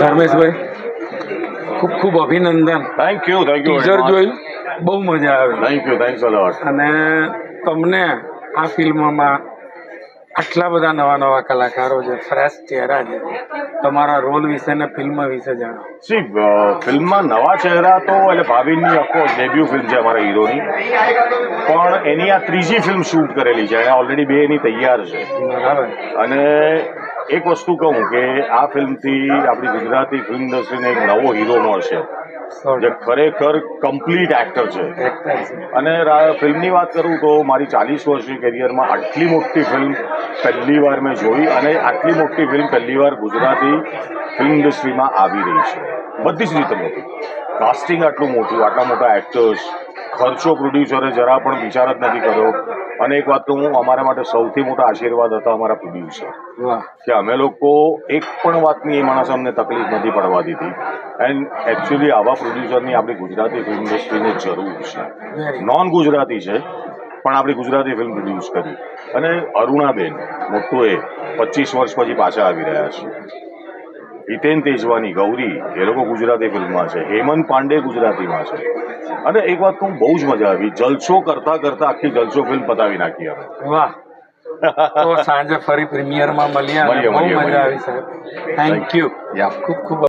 ધર્મેશભાઈ, ખૂબ ખૂબ અભિનંદન. થેન્ક યુ ટીઝર જોયું, બહુ મજા આવી. થેન્ક્સ અ લોટ. અને તમને આ ફિલ્મમાં આટલા બધા નવા નવા કલાકારો છે, ફ્રેશ ચહેરા છે, તમારા રોલ વિશે ને ફિલ્મ વિશે જાણો. સી ફિલ્મમાં નવા ચહેરા તો એટલે ભાવિનની ઓફકોર્સ ડેબ્યુ ફિલ્મ છે અમારા હીરોની, પણ એની આ ત્રીજી ફિલ્મ શૂટ કરેલી છે અને ઓલરેડી 2 એની તૈયાર છે. બરાબર. અને એક વસ્તુ કહું કે આ ફિલ્મથી આપણી ગુજરાતી ફિલ્મ ઇન્ડસ્ટ્રીને એક નવો હીરો મળશે જે ખરેખર કમ્પ્લીટ એક્ટર છે. અને ફિલ્મની વાત કરું તો મારી 40 વર્ષની કેરિયરમાં આટલી મોટી ફિલ્મ પહેલી વાર મેં જોઈ, અને આટલી મોટી ફિલ્મ પહેલી વાર ગુજરાતી ફિલ્મ ઇન્ડસ્ટ્રીમાં આવી રહી છે. બધી જ રીતે મોટી, કાસ્ટિંગ આટલું મોટું, આટલા મોટા એક્ટર્સ, ખર્ચો પ્રોડ્યુસરે જરા પણ વિચાર જ નથી કર્યો. અને એક વાત કહું, અમારા માટે સૌથી મોટા આશીર્વાદ હતા અમારા પ્રોડ્યુસર, કે અમે લોકો એક પણ વાતની એ માણસ અમને તકલીફ નથી પડવા દીધી. એન્ડ એકચ્યુઅલી આવા પ્રોડ્યુસરની આપણી ગુજરાતી ફિલ્મ ઇન્ડસ્ટ્રીને જરૂર છે. નોન ગુજરાતી છે પણ આપણી ગુજરાતી ફિલ્મ પ્રોડ્યુસ કરી. અને અરુણાબેન મોટું એ 25 વર્ષ પછી પાછા આવી રહ્યા છે. હિતેન તેજવાની, ગૌરી, એ લોકો ગુજરાતી ફિલ્મમાં છે. હેમંત પાંડે ગુજરાતીમાં છે. અને એક વાત કહું, બહુ જ મજા આવી. જલસો કરતા કરતા આખી જલસો ફિલ્મ પતાવી નાખી અમે. વાહ. તો સાંજે ફરી પ્રીમિયરમાં મળ્યા. બહુ મજા આવી સાહેબ. Thank you. ખૂબ ખૂબ